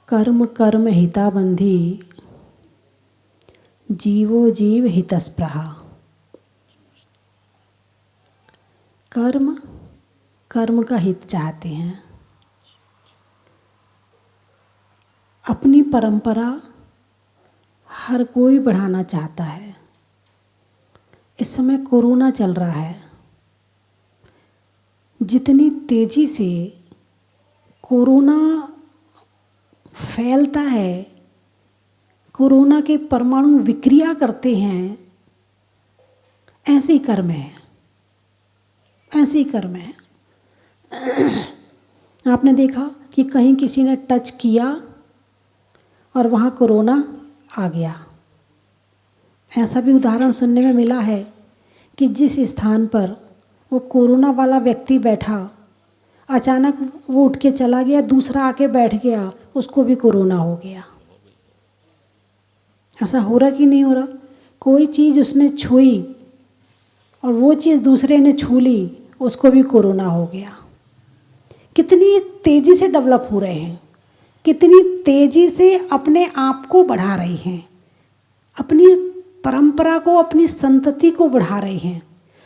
कर्म कर्म हिताबंधी, जीवो जीव हितस्पृहा। कर्म कर्म का हित चाहते हैं, अपनी परंपरा हर कोई बढ़ाना चाहता है। इस समय कोरोना चल रहा है, जितनी तेजी से कोरोना फैलता है, कोरोना के परमाणु विक्रिया करते हैं, ऐसे ही कर्म है, ऐसे ही कर्म है। आपने देखा कि कहीं किसी ने टच किया और वहाँ कोरोना आ गया। ऐसा भी उदाहरण सुनने में मिला है कि जिस स्थान पर वो कोरोना वाला व्यक्ति बैठा, अचानक वो उठ के चला गया, दूसरा आके बैठ गया, उसको भी कोरोना हो गया। ऐसा हो रहा कि नहीं हो रहा? कोई चीज़ उसने छुई और वो चीज़ दूसरे ने छू ली, उसको भी कोरोना हो गया। कितनी तेज़ी से डेवलप हो रहे हैं, कितनी तेज़ी से अपने आप को बढ़ा रहे हैं, अपनी परंपरा को, अपनी संतति को बढ़ा रहे हैं,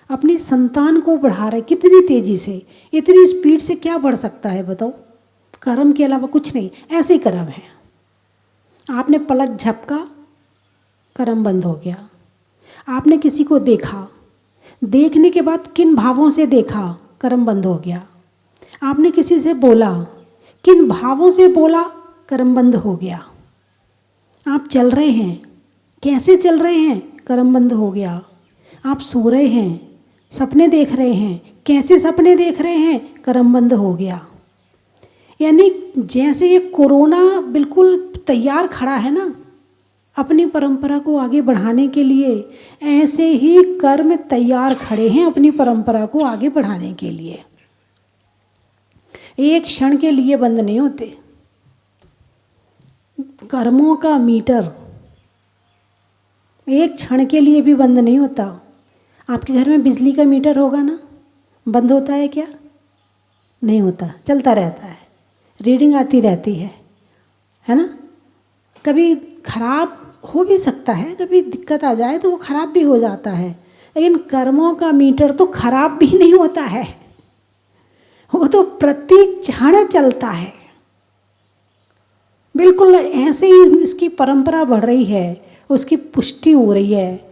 अपनी संतान को बढ़ा रहे। कितनी तेज़ी से, इतनी स्पीड से क्या बढ़ सकता है बताओ? कर्म के अलावा कुछ नहीं, ऐसे ही कर्म है। आपने पलक झपका, कर्म बंद हो गया। आपने किसी को देखा, देखने के बाद किन भावों से देखा, कर्म बंद हो गया। आपने किसी से बोला, किन भावों से बोला, कर्म बंद हो गया। आप चल रहे हैं, कैसे चल रहे हैं, कर्म बंद हो गया। आप सो रहे हैं, सपने देख रहे हैं, कैसे सपने देख रहे हैं, कर्म बंद हो गया। यानी जैसे ये कोरोना बिल्कुल तैयार खड़ा है ना अपनी परंपरा को आगे बढ़ाने के लिए, ऐसे ही कर्म तैयार खड़े हैं अपनी परंपरा को आगे बढ़ाने के लिए। एक क्षण के लिए बंद नहीं होते। कर्मों का मीटर एक क्षण के लिए भी बंद नहीं होता। आपके घर में बिजली का मीटर होगा ना, बंद होता है क्या? नहीं होता, चलता रहता है, रीडिंग आती रहती है ना। कभी खराब हो भी सकता है, कभी दिक्कत आ जाए तो वो खराब भी हो जाता है, लेकिन कर्मों का मीटर तो खराब भी नहीं होता है, वो तो प्रति क्षण चलता है। बिल्कुल ऐसे ही इसकी परंपरा बढ़ रही है, उसकी पुष्टि हो रही है।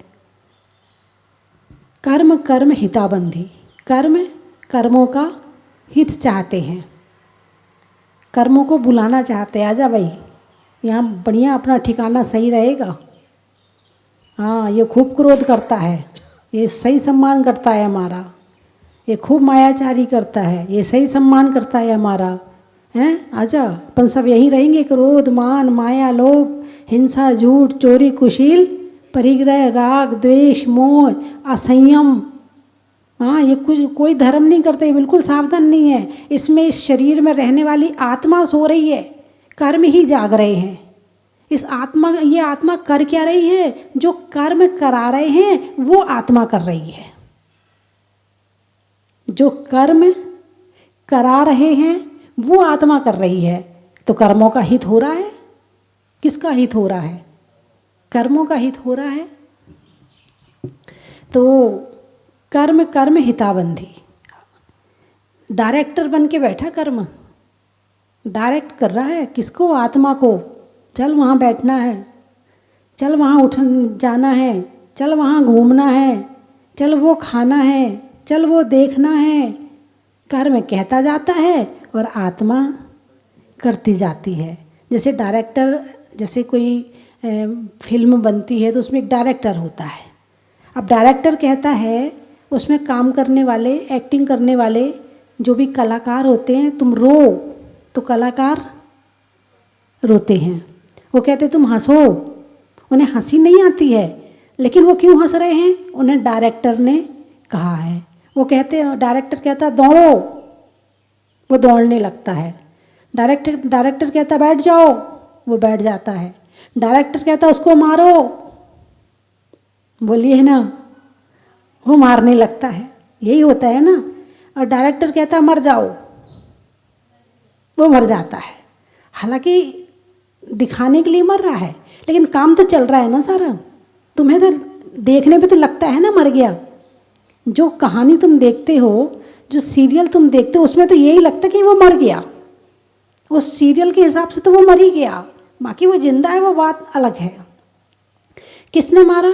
कर्म कर्म हिताबंधी, कर्म कर्मों का हित चाहते हैं, कर्मों को बुलाना चाहते हैं। आजा भाई, यहाँ बढ़िया अपना ठिकाना सही रहेगा। हाँ, ये खूब क्रोध करता है, ये सही सम्मान करता है हमारा, ये खूब मायाचारी करता है, ये सही सम्मान करता है हमारा, हैं? आजा, अपन सब यहीं रहेंगे। क्रोध मान माया लोभ हिंसा झूठ चोरी कुशील परिग्रह राग द्वेष मोह असंयम, हाँ, ये कुछ कोई धर्म नहीं करते, बिल्कुल सावधान नहीं है। इसमें इस शरीर में रहने वाली आत्मा सो रही है, कर्म ही जाग रहे हैं। इस आत्मा, ये आत्मा कर क्या रही है? जो कर्म करा रहे हैं वो आत्मा कर रही है। जो कर्म करा रहे हैं वो आत्मा कर रही है। तो कर्मों का हित हो रहा है। किसका हित हो रहा है? कर्मों का हित हो रहा है। तो कर्म कर्म हिताबंधी, डायरेक्टर बन के बैठा कर्म, डायरेक्ट कर रहा है किसको? आत्मा को। चल वहाँ बैठना है, चल वहाँ उठ जाना है, चल वहाँ घूमना है, चल वो खाना है, चल वो देखना है। कर्म कहता जाता है और आत्मा करती जाती है। जैसे डायरेक्टर, जैसे कोई फिल्म बनती है तो उसमें एक डायरेक्टर होता है। अब डायरेक्टर कहता है, उसमें काम करने वाले, एक्टिंग करने वाले जो भी कलाकार होते हैं, तुम रो, तो कलाकार रोते हैं। वो कहते तुम हंसो, उन्हें हंसी नहीं आती है, लेकिन वो क्यों हंस रहे हैं? उन्हें डायरेक्टर ने कहा है। वो कहते, डायरेक्टर कहता दौड़ो, वो दौड़ने लगता है। डायरेक्टर कहता बैठ जाओ, वो बैठ जाता है। डायरेक्टर कहता उसको मारो, बोलिए ना, वो मारने लगता है। यही होता है ना। और डायरेक्टर कहता मर जाओ, वो मर जाता है। हालांकि दिखाने के लिए मर रहा है, लेकिन काम तो चल रहा है ना सारा। तुम्हें तो देखने पे तो लगता है ना मर गया। जो कहानी तुम देखते हो, जो सीरियल तुम देखते हो, उसमें तो यही लगता है कि वो मर गया। उस सीरियल के हिसाब से तो वो मर ही गया, बाकी वो जिंदा है वो बात अलग है। किसने मारा?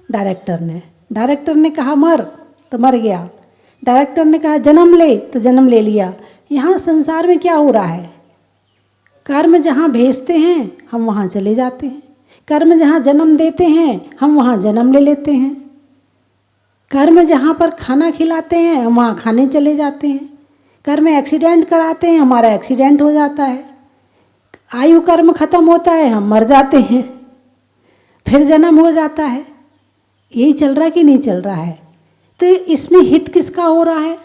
डायरेक्टर ने। डायरेक्टर ने कहा मर तो मर गया, डायरेक्टर ने कहा जन्म ले तो जन्म ले लिया। यहाँ संसार में क्या हो रहा है? कर्म जहाँ भेजते हैं हम वहाँ चले जाते हैं, कर्म जहाँ जन्म देते हैं हम वहाँ जन्म ले लेते हैं, कर्म जहाँ पर खाना खिलाते हैं हम वहाँ खाने चले जाते हैं, कर्म एक्सीडेंट कराते हैं हमारा एक्सीडेंट हो जाता है, आयु कर्म खत्म होता है हम मर जाते हैं, फिर जन्म हो जाता है। यही चल रहा है कि नहीं चल रहा है? तो इसमें हित किसका हो रहा है?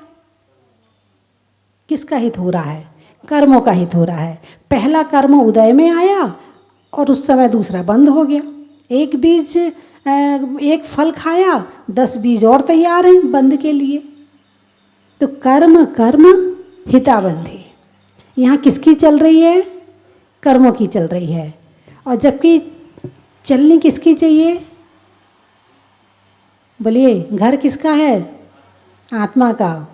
किसका हित हो रहा है? कर्मों का हित हो रहा है। पहला कर्म उदय में आया और उस समय दूसरा बंद हो गया। एक बीज एक फल खाया, 10 बीज और तैयार हैं बंद के लिए। तो कर्म कर्म हिताबंधी यहाँ किसकी चल रही है? कर्मों की चल रही है। और जबकि चलनी किसकी चाहिए? बोलिए, घर किसका है? आत्मा का।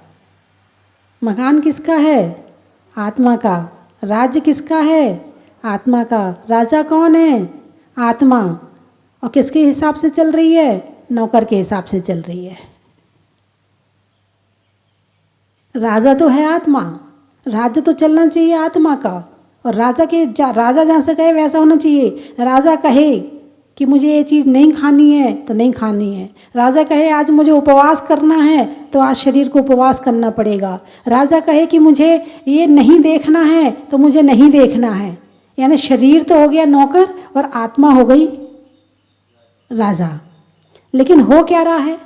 मकान किसका है? आत्मा का। राज्य किसका है? आत्मा का। राजा कौन है? आत्मा। और किसके हिसाब से चल रही है? नौकर के हिसाब से चल रही है। राजा तो है आत्मा, राज्य तो चलना चाहिए आत्मा का। और राजा जहाँ से कहे वैसा होना चाहिए। राजा कहे कि मुझे ये चीज़ नहीं खानी है तो नहीं खानी है। राजा कहे आज मुझे उपवास करना है तो आज शरीर को उपवास करना पड़ेगा। राजा कहे कि मुझे ये नहीं देखना है तो मुझे नहीं देखना है। यानी शरीर तो हो गया नौकर और आत्मा हो गई राजा। लेकिन हो क्या रहा है?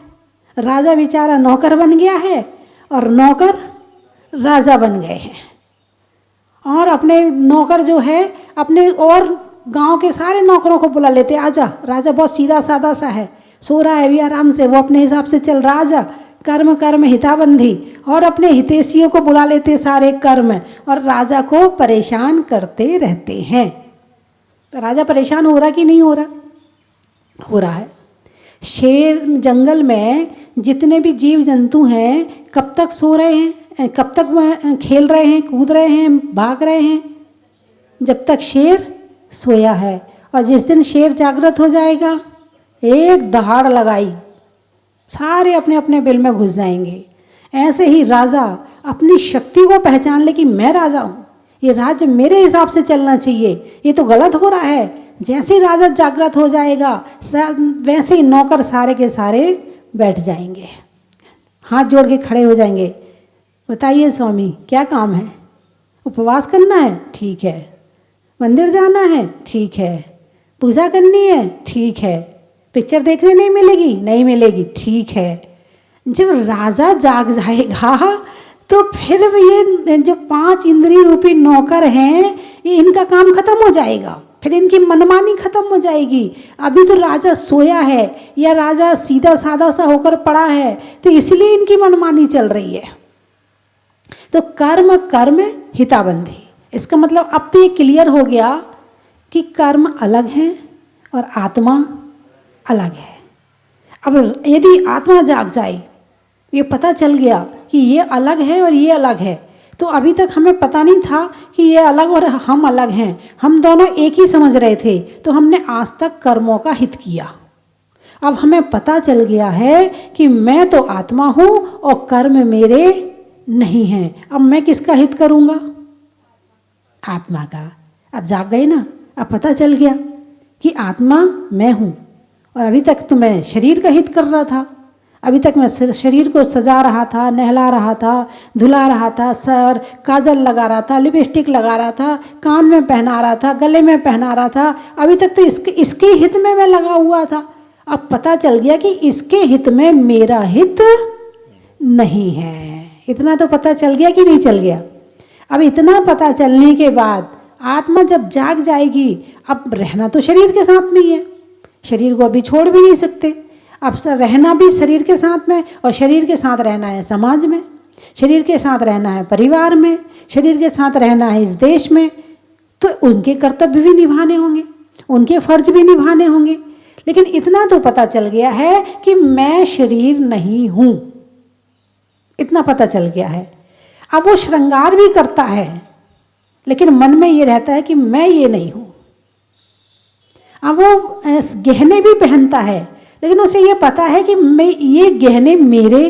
राजा बेचारा नौकर बन गया है और नौकर राजा बन गए हैं। और अपने नौकर जो है अपने और गांव के सारे नौकरों को बुला लेते, आजा। राजा बहुत सीधा साधा सा है, सो रहा है भी आराम से, वो अपने हिसाब से चल रहा। आजा, कर्म कर्म हिताबंधी। और अपने हितैषियों को बुला लेते सारे कर्म, और राजा को परेशान करते रहते हैं। तो राजा परेशान हो रहा कि नहीं हो रहा? हो रहा है। शेर जंगल में जितने भी जीव जंतु हैं कब तक सो रहे हैं? कब तक खेल रहे हैं, कूद रहे हैं, भाग रहे हैं? जब तक शेर सोया है। और जिस दिन शेर जागृत हो जाएगा, एक दहाड़ लगाई सारे अपने अपने बिल में घुस जाएंगे। ऐसे ही राजा अपनी शक्ति को पहचान ले कि मैं राजा हूँ, ये राज्य मेरे हिसाब से चलना चाहिए, ये तो गलत हो रहा है। जैसे ही राजा जागृत हो जाएगा वैसे ही नौकर सारे के सारे बैठ जाएंगे, हाथ जोड़ के खड़े हो जाएंगे। बताइए स्वामी क्या काम है? उपवास करना है? ठीक है। मंदिर जाना है? ठीक है। पूजा करनी है? ठीक है। पिक्चर देखने नहीं मिलेगी? नहीं मिलेगी, ठीक है। जब राजा जाग जाएगा तो फिर ये जो 5 इंद्रिय रूपी नौकर हैं ये इनका काम खत्म हो जाएगा, फिर इनकी मनमानी खत्म हो जाएगी। अभी तो राजा सोया है या राजा सीधा साधा सा होकर पड़ा है तो इसलिए इनकी मनमानी चल रही है। तो कर्म कर्म हिताबंधी, इसका मतलब अब तो ये क्लियर हो गया कि कर्म अलग हैं और आत्मा अलग है। अब यदि आत्मा जाग जाए, ये पता चल गया कि ये अलग है और ये अलग है, तो अभी तक हमें पता नहीं था कि ये अलग और हम अलग हैं, हम दोनों एक ही समझ रहे थे, तो हमने आज तक कर्मों का हित किया। अब हमें पता चल गया है कि मैं तो आत्मा हूँ और कर्म मेरे नहीं हैं। अब मैं किसका हित करूँगा? आत्मा का। अब जाग गए ना, अब पता चल गया कि आत्मा मैं हूँ। और अभी तक तो मैं शरीर का हित कर रहा था, अभी तक मैं शरीर को सजा रहा था, नहला रहा था, धुला रहा था, सर काजल लगा रहा था, लिपस्टिक लगा रहा था, कान में पहना रहा था, गले में पहना रहा था। अभी तक तो इसके हित में मैं लगा हुआ था। अब पता चल गया कि इसके हित में मेरा हित नहीं है। इतना तो पता चल गया कि नहीं चल गया? अब इतना पता चलने के बाद आत्मा जब जाग जाएगी, अब रहना तो शरीर के साथ में ही है, शरीर को अभी छोड़ भी नहीं सकते। अब रहना भी शरीर के साथ में, और शरीर के साथ रहना है समाज में, शरीर के साथ रहना है परिवार में, शरीर के साथ रहना है इस देश में। तो उनके कर्तव्य भी निभाने होंगे, उनके फर्ज भी निभाने होंगे। लेकिन इतना तो पता चल गया है कि मैं शरीर नहीं हूं, इतना पता चल गया है। अब वो श्रृंगार भी करता है, लेकिन मन में ये रहता है कि मैं ये नहीं हूं। अब वो गहने भी पहनता है, लेकिन उसे ये पता है कि मैं ये गहने मेरे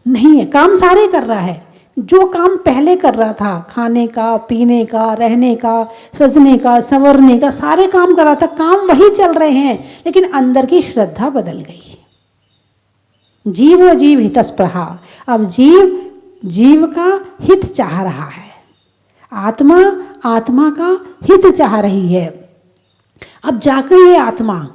नहीं है। काम सारे कर रहा है, जो काम पहले कर रहा था, खाने का, पीने का, रहने का, सजने का, संवरने का, सारे काम कर रहा था, काम वही चल रहे हैं, लेकिन अंदर की श्रद्धा बदल गई। जीवो जीव हितस्पृहा, अब जीव जीव का हित चाह रहा है, आत्मा आत्मा का हित चाह रही है। अब जाकर ये आत्मा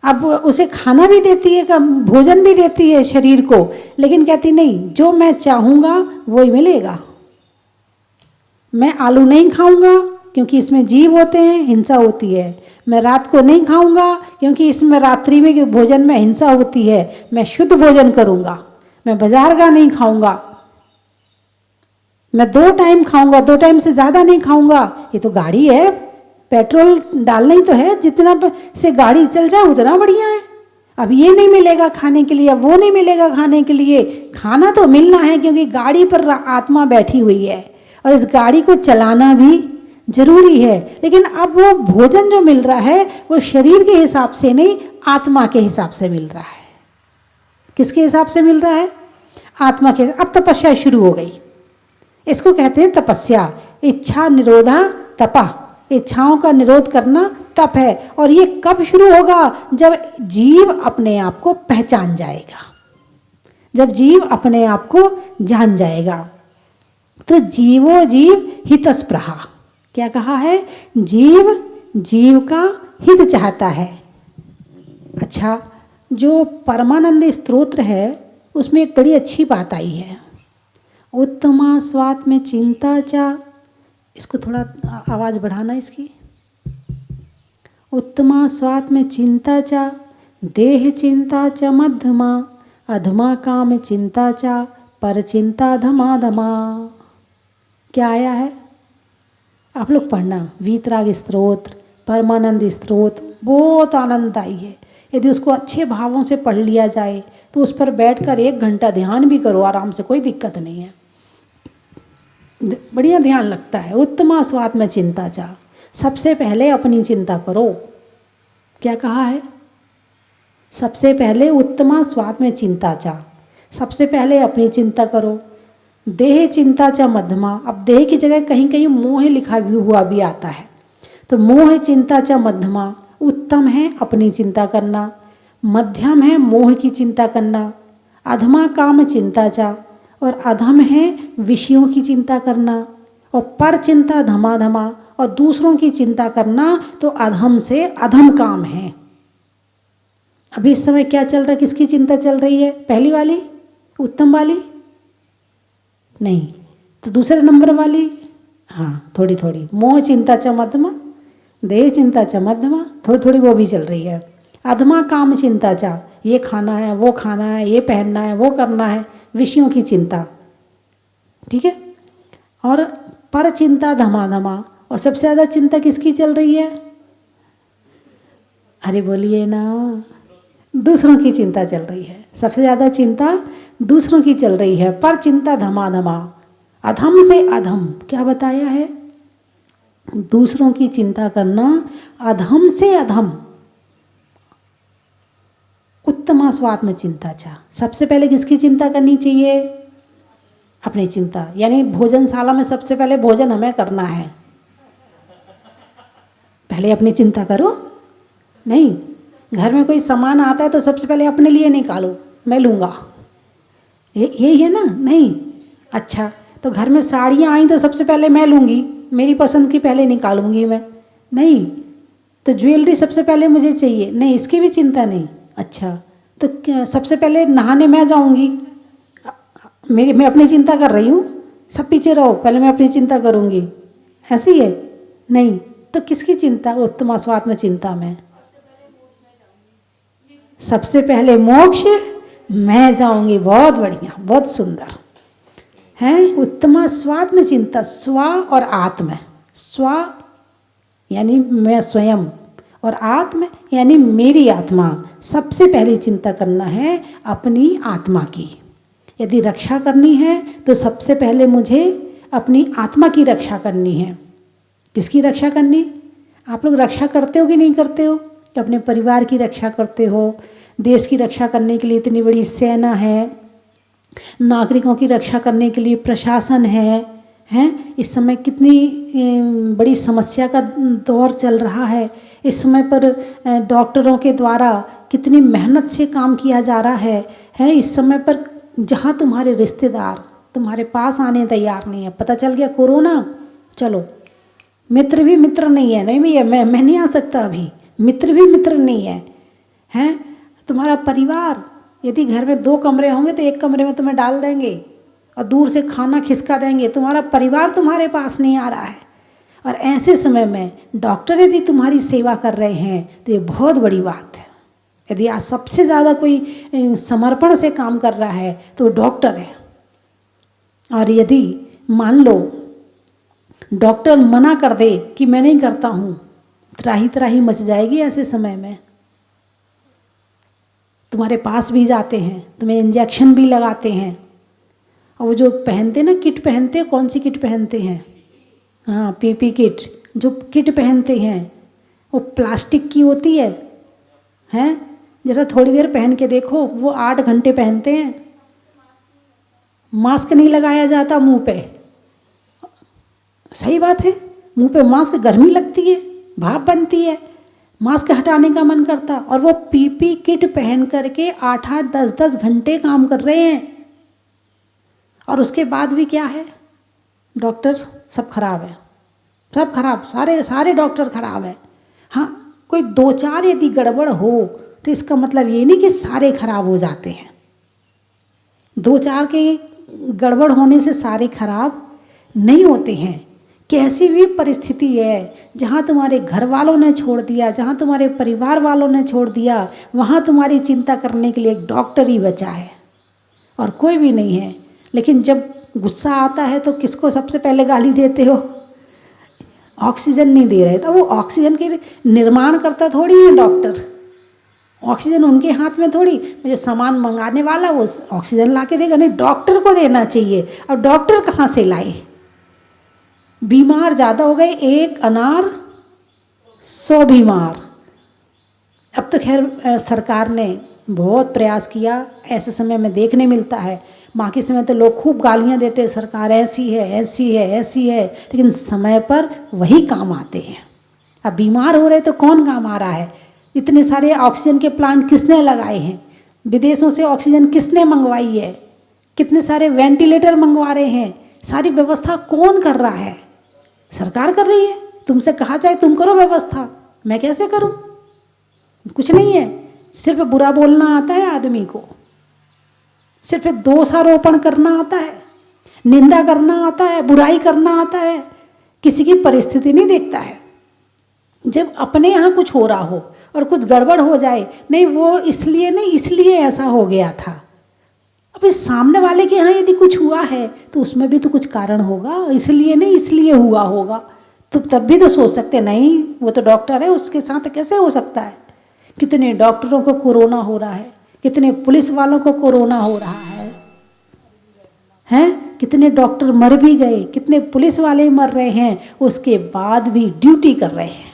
अब उसे खाना भी देती है, भोजन भी देती है शरीर को, लेकिन कहती नहीं, जो मैं चाहूँगा वो ही मिलेगा। मैं आलू नहीं खाऊंगा क्योंकि इसमें जीव होते हैं, हिंसा होती है। मैं रात को नहीं खाऊंगा क्योंकि इसमें रात्रि में भोजन में हिंसा होती है। मैं शुद्ध भोजन करूंगा, मैं बाजार का नहीं खाऊंगा, मैं 2 टाइम खाऊंगा, 2 टाइम से ज़्यादा नहीं खाऊंगा। ये तो गाड़ी है, पेट्रोल डालना ही तो है, जितना से गाड़ी चल जाए उतना बढ़िया है। अब ये नहीं मिलेगा खाने के लिए, अब वो नहीं मिलेगा खाने के लिए। खाना तो मिलना है क्योंकि गाड़ी पर आत्मा बैठी हुई है और इस गाड़ी को चलाना भी जरूरी है। लेकिन अब वो भोजन जो मिल रहा है वो शरीर के हिसाब से नहीं, आत्मा के हिसाब से मिल रहा है। किसके हिसाब से मिल रहा है? आत्मा के। अब तपस्या शुरू हो गई, इसको कहते हैं तपस्या। इच्छा निरोधा तपा, इच्छाओं का निरोध करना तप है। और ये कब शुरू होगा? जब जीव अपने आप को पहचान जाएगा, जब जीव अपने आप को जान जाएगा। तो जीवो जीव हितस्पृहा, क्या कहा है? जीव जीव का हित चाहता है। अच्छा, जो परमानंद स्तोत्र है उसमें एक बड़ी अच्छी बात आई है, उत्तमा स्वात्म में चिंता चा, इसको थोड़ा आवाज़ बढ़ाना इसकी। उत्तमा स्वात्म में चिंता चा, देह चिंता च मध्यमा, अधमा काम चिंता चा, पर चिंता धमा धमा। क्या आया है? आप लोग पढ़ना, वीतराग स्तोत्र, परमानंद स्तोत्र, बहुत आनंददायी है। यदि उसको अच्छे भावों से पढ़ लिया जाए तो उस पर बैठकर 1 घंटा ध्यान भी करो आराम से, कोई दिक्कत नहीं है, बढ़िया ध्यान लगता है। उत्तमा स्वात्म में चिंता चा, सबसे पहले अपनी चिंता करो। क्या कहा है? सबसे पहले उत्तमा स्वात्म में चिंता चा, सबसे पहले अपनी चिंता करो। देह चिंता चा मध्यमा, अब देह की जगह कहीं कहीं मोह लिखा भी हुआ भी आता है, तो मोह चिंता चा मध्यमा, उत्तम है अपनी चिंता करना, मध्यम है मोह की चिंता करना, अधमा काम चिंता चा, और अधम है विषयों की चिंता करना, और पर चिंता धमा धमा, और दूसरों की चिंता करना तो अधम से अधम काम है। अभी इस समय क्या चल रहा है? किसकी चिंता चल रही है? पहली वाली, उत्तम वाली? नहीं, तो दूसरे नंबर वाली। हाँ, थोड़ी थोड़ी मोह चिंता च मध्यमा, देह चिंता च मध्यमा, थोड़ी थोड़ी वो भी चल रही है। अधमा काम चिंता चा, ये खाना है, वो खाना है, ये पहनना है, वो करना है, विषयों की चिंता, ठीक है। और पर चिंता धमा धमा, और सबसे ज़्यादा चिंता किसकी चल रही है? अरे बोलिए ना, दूसरों की चिंता चल रही है। सबसे ज़्यादा चिंता दूसरों की चल रही है। पर चिंता धमा धमा, अधम से अधम, क्या बताया है? दूसरों की चिंता करना अधम से अधम। उत्तमा स्वात्म चिंता चा, सबसे पहले किसकी चिंता करनी चाहिए? अपनी चिंता। यानी भोजनशाला में सबसे पहले भोजन हमें करना है, पहले अपनी चिंता करो। नहीं, घर में कोई सामान आता है तो सबसे पहले अपने लिए निकालो, मैं लूँगा, यही है ना? नहीं, अच्छा, तो घर में साड़ियाँ आई तो सबसे पहले मैं लूँगी, मेरी पसंद की पहले निकालूंगी मैं, नहीं। तो ज्वेलरी सबसे पहले मुझे चाहिए, नहीं, इसकी भी चिंता नहीं। अच्छा, तो सबसे पहले नहाने मैं जाऊँगी, मैं अपनी चिंता कर रही हूँ, सब पीछे रहो, पहले मैं अपनी चिंता करूँगी, ऐसी है? नहीं, तो किसकी चिंता? उत्तमा स्वात्म चिंता में सबसे पहले मोक्ष मैं जाऊँगी। बहुत बढ़िया, बहुत सुंदर है। उत्तमा स्वात्म चिंता, स्व और आत्म, स्व यानी मैं स्वयं, और आत्म यानी मेरी आत्मा। सबसे पहले चिंता करना है अपनी आत्मा की। यदि रक्षा करनी है तो सबसे पहले मुझे अपनी आत्मा की रक्षा करनी है। किसकी रक्षा करनी? आप लोग रक्षा करते हो कि नहीं करते हो? कि अपने परिवार की रक्षा करते हो। देश की रक्षा करने के लिए इतनी बड़ी सेना है, नागरिकों की रक्षा करने के लिए प्रशासन है, हैं? इस समय कितनी बड़ी समस्या का दौर चल रहा है। इस समय पर डॉक्टरों के द्वारा कितनी मेहनत से काम किया जा रहा है। इस समय पर जहाँ तुम्हारे रिश्तेदार तुम्हारे पास आने तैयार नहीं है, पता चल गया कोरोना, चलो मित्र भी मित्र नहीं है, नहीं भैया मैं नहीं आ सकता अभी, मित्र भी मित्र नहीं है, हैं? तुम्हारा परिवार, यदि घर में 2 कमरे होंगे तो एक कमरे में तुम्हें डाल देंगे और दूर से खाना खिसका देंगे। तुम्हारा परिवार तुम्हारे पास नहीं आ रहा है, और ऐसे समय में डॉक्टर यदि तुम्हारी सेवा कर रहे हैं तो ये बहुत बड़ी बात है। यदि आज सबसे ज़्यादा कोई समर्पण से काम कर रहा है तो डॉक्टर है। और यदि मान लो डॉक्टर मना कर दे कि मैं नहीं करता हूँ, त्राही त्राही मच जाएगी। ऐसे समय में तुम्हारे पास भी जाते हैं, तुम्हें इंजेक्शन भी लगाते हैं, और वो जो पहनते ना किट पहनते हैं, कौन सी किट पहनते हैं? हाँ, पीपी किट। जो किट पहनते हैं वो प्लास्टिक की होती है, हैं? जरा थोड़ी देर पहन के देखो, वो 8 घंटे पहनते हैं। मास्क नहीं लगाया जाता मुंह पे, सही बात है। मुंह पे मास्क, गर्मी लगती है, भाप बनती है, मास्क हटाने का मन करता, और वो पीपी किट पहन करके 8-8, 10-10 घंटे काम कर रहे हैं। और उसके बाद भी क्या है? डॉक्टर सब खराब है, सब खराब, सारे डॉक्टर खराब है। हाँ, कोई 2-4 यदि गड़बड़ हो तो इसका मतलब ये नहीं कि सारे खराब हो जाते हैं। 2-4 के गड़बड़ होने से सारे खराब नहीं होते हैं। कैसी भी परिस्थिति है, जहाँ तुम्हारे घर वालों ने छोड़ दिया, जहाँ तुम्हारे परिवार वालों ने छोड़ दिया, वहाँ तुम्हारी चिंता करने के लिए एक डॉक्टर ही बचा है और कोई भी नहीं है। लेकिन जब गुस्सा आता है तो किसको सबसे पहले गाली देते हो? ऑक्सीजन नहीं दे रहे, तो वो ऑक्सीजन के निर्माण करता थोड़ी है डॉक्टर। ऑक्सीजन उनके हाथ में थोड़ी, जो सामान मंगाने वाला वो ऑक्सीजन ला के देगा, नहीं, डॉक्टर को देना चाहिए। अब डॉक्टर कहाँ से लाए? बीमार ज़्यादा हो गए, 1 अनार 100 बीमार। अब तो खैर सरकार ने बहुत प्रयास किया, ऐसे समय में देखने मिलता है। बाकी समय तो लोग खूब गालियां देते हैं, सरकार ऐसी है, ऐसी है, ऐसी है, लेकिन समय पर वही काम आते हैं। अब बीमार हो रहे तो कौन काम आ रहा है? इतने सारे ऑक्सीजन के प्लांट किसने लगाए हैं? विदेशों से ऑक्सीजन किसने मंगवाई है? कितने सारे वेंटिलेटर मंगवा रहे हैं? सारी व्यवस्था कौन कर रहा है? सरकार कर रही है। तुमसे कहा जाए तुम करो व्यवस्था, मैं कैसे करूं? कुछ नहीं है, सिर्फ बुरा बोलना आता है आदमी को, सिर्फ दोषारोपण करना आता है, निंदा करना आता है, बुराई करना आता है, किसी की परिस्थिति नहीं देखता है। जब अपने यहाँ कुछ हो रहा हो और कुछ गड़बड़ हो जाए, नहीं वो इसलिए नहीं, इसलिए ऐसा हो गया था। अब इस सामने वाले के यहाँ यदि कुछ हुआ है तो उसमें भी तो कुछ कारण होगा, इसलिए नहीं इसलिए हुआ होगा। तो तब भी तो सोच सकते नहीं, वो तो डॉक्टर है, उसके साथ कैसे हो सकता है? कितने डॉक्टरों को कोरोना हो रहा है, कितने पुलिस वालों को कोरोना हो रहा है, हैं? कितने डॉक्टर मर भी गए, कितने पुलिस वाले मर रहे हैं, उसके बाद भी ड्यूटी कर रहे हैं।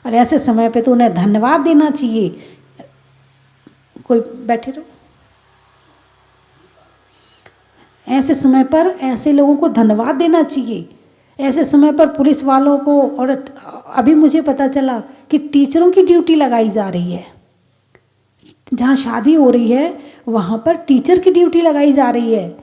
और ऐसे समय पे तो उन्हें धन्यवाद देना चाहिए। कोई बैठे रहो, ऐसे समय पर ऐसे लोगों को धन्यवाद देना चाहिए। ऐसे समय पर पुलिस वालों को, और अभी मुझे पता चला कि टीचरों की ड्यूटी लगाई जा रही है। जहाँ शादी हो रही है वहाँ पर टीचर की ड्यूटी लगाई जा रही है।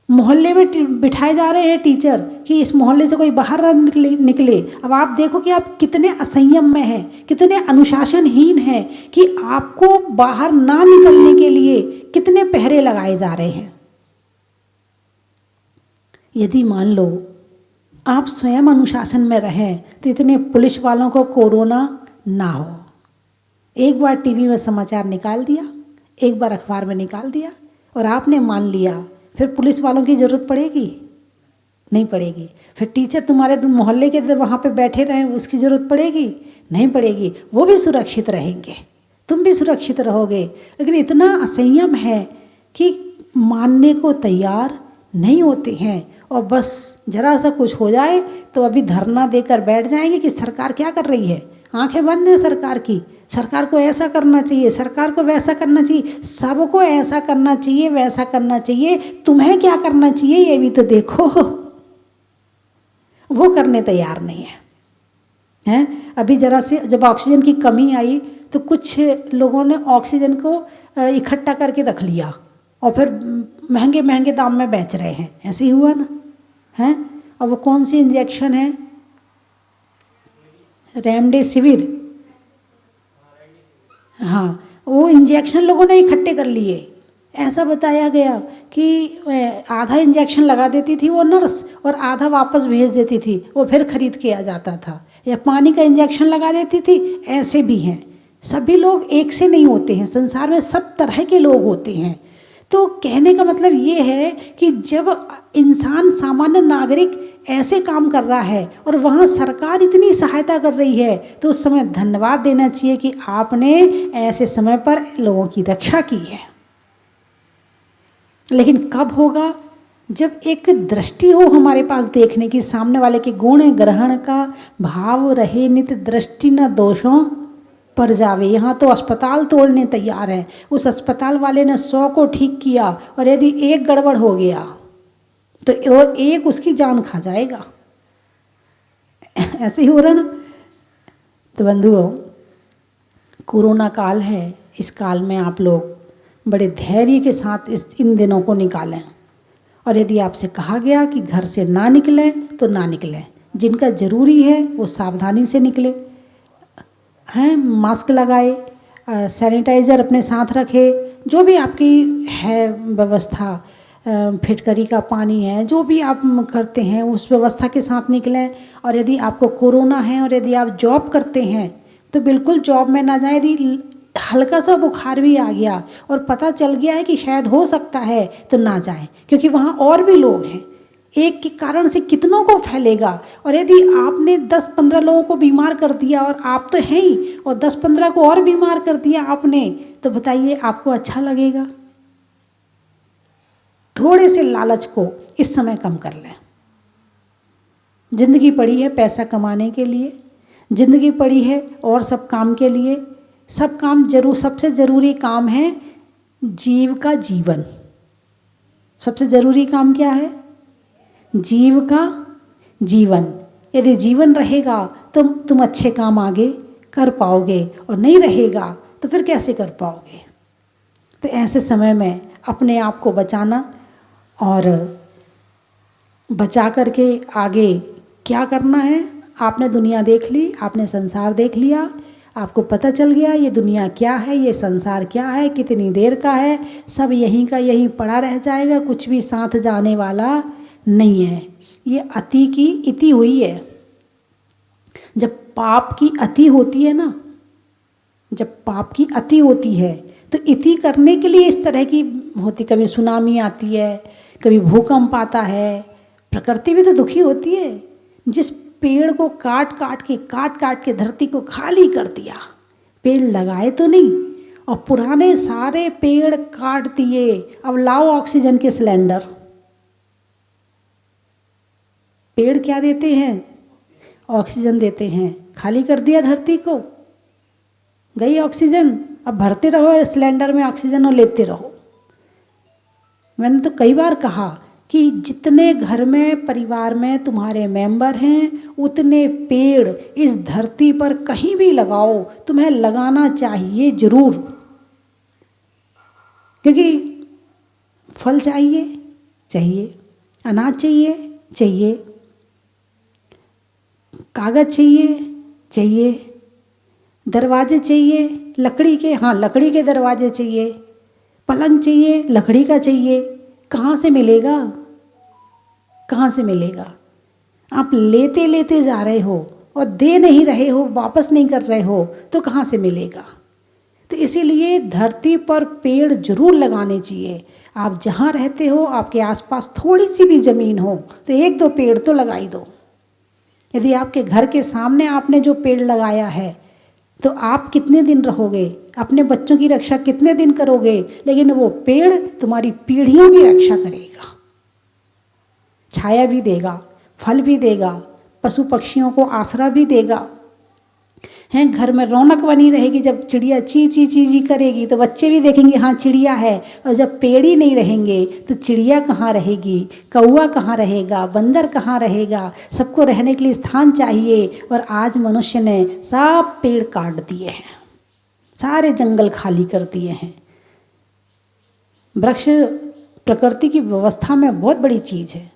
मोहल्ले में बिठाए जा रहे हैं टीचर कि इस मोहल्ले से कोई बाहर ना निकले। अब आप देखो कि आप कितने असंयम में हैं, कितने अनुशासनहीन हैं कि आपको बाहर ना निकलने के लिए कितने पहरे लगाए जा रहे हैं। यदि मान लो आप स्वयं अनुशासन में रहें तो इतने पुलिस वालों को कोरोना ना हो। एक बार टीवी में समाचार निकाल दिया, एक बार अखबार में निकाल दिया और आपने मान लिया, फिर पुलिस वालों की ज़रूरत पड़ेगी? नहीं पड़ेगी। फिर टीचर तुम्हारे मोहल्ले के वहाँ पे बैठे रहें, उसकी ज़रूरत पड़ेगी? नहीं पड़ेगी। वो भी सुरक्षित रहेंगे, तुम भी सुरक्षित रहोगे। लेकिन इतना असंयम है कि मानने को तैयार नहीं होते हैं, और बस जरा सा कुछ हो जाए तो अभी धरना देकर बैठ जाएंगे कि सरकार क्या कर रही है, आंखें बंद है सरकार की, सरकार को ऐसा करना चाहिए, सरकार को वैसा करना चाहिए, सबको ऐसा करना चाहिए वैसा करना चाहिए, तुम्हें क्या करना चाहिए ये भी तो देखो। वो करने तैयार नहीं है, हैं? अभी जरा से जब ऑक्सीजन की कमी आई तो कुछ लोगों ने ऑक्सीजन को इकट्ठा करके रख लिया और फिर महंगे महंगे दाम में बेच रहे हैं, ऐसे ही हुआ ना, हैं? और वो कौन सी इंजेक्शन है? रेमडेसिविर, हाँ, वो इंजेक्शन लोगों ने इकट्ठे कर लिए। ऐसा बताया गया कि आधा इंजेक्शन लगा देती थी वो नर्स और आधा वापस भेज देती थी, वो फिर खरीद के आ जाता था, या पानी का इंजेक्शन लगा देती थी। ऐसे भी हैं, सभी लोग एक से नहीं होते हैं, संसार में सब तरह के लोग होते हैं। तो कहने का मतलब ये है कि जब इंसान सामान्य नागरिक ऐसे काम कर रहा है और वहाँ सरकार इतनी सहायता कर रही है, तो उस समय धन्यवाद देना चाहिए कि आपने ऐसे समय पर लोगों की रक्षा की है। लेकिन कब होगा? जब एक दृष्टि हो हमारे पास देखने की, सामने वाले के गुण ग्रहण का भाव रहे, नित दृष्टि न दोषों पर जावे। यहाँ तो अस्पताल तोड़ने तैयार है, उस अस्पताल वाले ने 100 को ठीक किया और यदि एक गड़बड़ हो गया तो और एक उसकी जान खा जाएगा। ऐसे ही हो रहा ना। तो बंधुओं, कोरोना काल है, इस काल में आप लोग बड़े धैर्य के साथ इन दिनों को निकालें। और यदि आपसे कहा गया कि घर से ना निकलें तो ना निकलें, जिनका ज़रूरी है वो सावधानी से निकले, हैं, मास्क लगाए, सैनिटाइज़र अपने साथ रखे, जो भी आपकी है व्यवस्था, फिटकरी का पानी है, जो भी आप करते हैं उस व्यवस्था के साथ निकलें। और यदि आपको कोरोना है और यदि आप जॉब करते हैं तो बिल्कुल जॉब में ना जाएं। यदि हल्का सा बुखार भी आ गया और पता चल गया है कि शायद हो सकता है तो ना जाएं, क्योंकि वहाँ और भी लोग हैं, एक के कारण से कितनों को फैलेगा। और यदि आपने 10-15 लोगों को बीमार कर दिया और आप तो हैं ही, और 10-15 को और बीमार कर दिया आपने, तो बताइए आपको अच्छा लगेगा? थोड़े से लालच को इस समय कम कर लें। जिंदगी पड़ी है पैसा कमाने के लिए, जिंदगी पड़ी है और सब काम के लिए। सब काम जरूर, सबसे ज़रूरी काम है जीव का जीवन। सबसे ज़रूरी काम क्या है? जीव का जीवन। यदि जीवन रहेगा तो तुम अच्छे काम आगे कर पाओगे, और नहीं रहेगा तो फिर कैसे कर पाओगे? तो ऐसे समय में अपने आप को बचाना, और बचा करके आगे क्या करना है। आपने दुनिया देख ली, आपने संसार देख लिया, आपको पता चल गया ये दुनिया क्या है, ये संसार क्या है, कितनी देर का है, सब यहीं का यहीं पड़ा रह जाएगा, कुछ भी साथ जाने वाला नहीं है। ये अति की इति हुई है। जब पाप की अति होती है ना, जब पाप की अति होती है तो इति करने के लिए इस तरह की होती, कभी सुनामी आती है, कभी भूकंप आता है, प्रकृति भी तो दुखी होती है। जिस पेड़ को काट काट के धरती को खाली कर दिया, पेड़ लगाए तो नहीं, और पुराने सारे पेड़ काट दिए, अब लाओ ऑक्सीजन के सिलेंडर। पेड़ क्या देते हैं? ऑक्सीजन देते हैं। खाली कर दिया धरती को, गई ऑक्सीजन, अब भरते रहो सिलेंडर में ऑक्सीजन और लेते रहो। मैंने तो कई बार कहा कि जितने घर में परिवार में तुम्हारे मेंबर हैं, उतने पेड़ इस धरती पर कहीं भी लगाओ, तुम्हें लगाना चाहिए जरूर। क्योंकि फल चाहिए, अनाज चाहिए, कागज चाहिए, दरवाजे चाहिए लकड़ी के, हाँ लकड़ी के दरवाजे चाहिए, पलंग चाहिए लकड़ी का चाहिए। कहाँ से मिलेगा? कहाँ से मिलेगा? आप लेते लेते जा रहे हो और दे नहीं रहे हो, वापस नहीं कर रहे हो, तो कहाँ से मिलेगा? तो इसीलिए धरती पर पेड़ जरूर लगाने चाहिए। आप जहाँ रहते हो आपके आसपास थोड़ी सी भी ज़मीन हो तो 1-2 पेड़ तो लगा ही दो। यदि आपके घर के सामने आपने जो पेड़ लगाया है तो आप कितने दिन रहोगे, अपने बच्चों की रक्षा कितने दिन करोगे, लेकिन वो पेड़ तुम्हारी पीढ़ियों की रक्षा करेगा, छाया भी देगा, फल भी देगा, पशु पक्षियों को आसरा भी देगा। हैं, घर में रौनक बनी रहेगी। जब चिड़िया ची ची ची ची करेगी तो बच्चे भी देखेंगे हाँ चिड़िया है, और जब पेड़ ही नहीं रहेंगे तो चिड़िया कहाँ रहेगी, कौवा कहाँ रहेगा, बंदर कहाँ रहेगा। सबको रहने के लिए स्थान चाहिए, और आज मनुष्य ने सब पेड़ काट दिए हैं, सारे जंगल खाली कर दिए हैं। वृक्ष प्रकृति की व्यवस्था में बहुत बड़ी चीज़ है।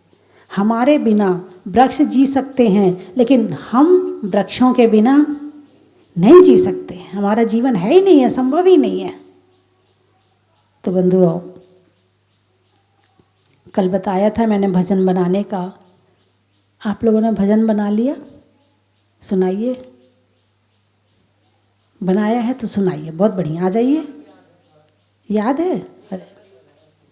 हमारे बिना वृक्ष जी सकते हैं, लेकिन हम वृक्षों के बिना नहीं जी सकते। हमारा जीवन है ही नहीं है, संभव ही नहीं है। तो बंधुओं, कल बताया था मैंने भजन बनाने का, आप लोगों ने भजन बना लिया? सुनाइए, बनाया है तो सुनाइए। बहुत बढ़िया, आ जाइए। याद है? अरे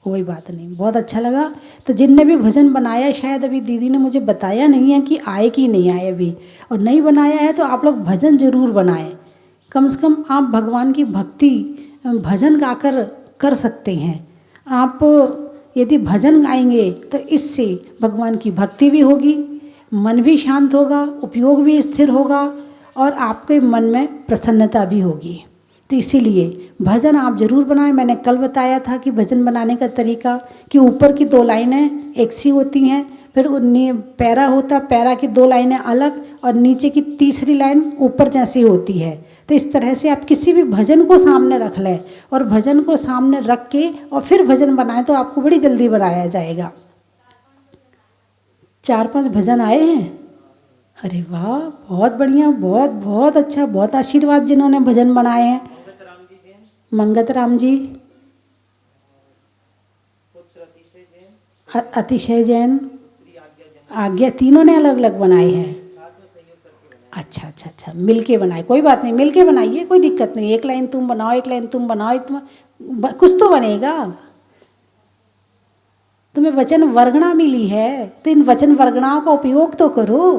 कोई बात नहीं, बहुत अच्छा लगा। तो जिनने भी भजन बनाया, शायद अभी दीदी ने मुझे बताया नहीं है कि आए कि नहीं आए अभी, और नहीं बनाया है तो आप लोग भजन जरूर बनाएं। कम से कम आप भगवान की भक्ति भजन गाकर कर सकते हैं। आप यदि भजन गाएंगे तो इससे भगवान की भक्ति भी होगी, मन भी शांत होगा, उपयोग भी स्थिर होगा, और आपके मन में प्रसन्नता भी होगी। तो इसीलिए भजन आप जरूर बनाएं। मैंने कल बताया था कि भजन बनाने का तरीका, कि ऊपर की 2 लाइनें एक सी होती हैं, फिर पैरा होता, पैरा की 2 लाइनें अलग, और नीचे की तीसरी लाइन ऊपर जैसी होती है। तो इस तरह से आप किसी भी भजन को सामने रख लें, और भजन को सामने रख के और फिर भजन बनाएं तो आपको बड़ी जल्दी बनाया जाएगा। 4-5 भजन आए हैं। अरे वाह, बहुत बढ़िया, बहुत बहुत अच्छा, बहुत आशीर्वाद जिन्होंने भजन बनाए हैं। मंगत राम जी, अतिशय जैन, आज्ञा, तीनों ने अलग अलग बनाए हैं। अच्छा अच्छा अच्छा, मिलके बनाए, कोई बात नहीं, मिलके बनाइए, कोई दिक्कत नहीं। एक लाइन तुम बनाओ, एक लाइन तुम बनाओ, कुछ तो बनेगा। तुम्हें वचन वर्गणा मिली है तो इन वचन वर्गणाओं का उपयोग तो करो।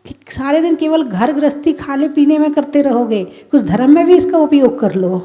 कि सारे दिन केवल घर गृहस्थी खाने पीने में करते रहोगे, कुछ धर्म में भी इसका उपयोग कर लो।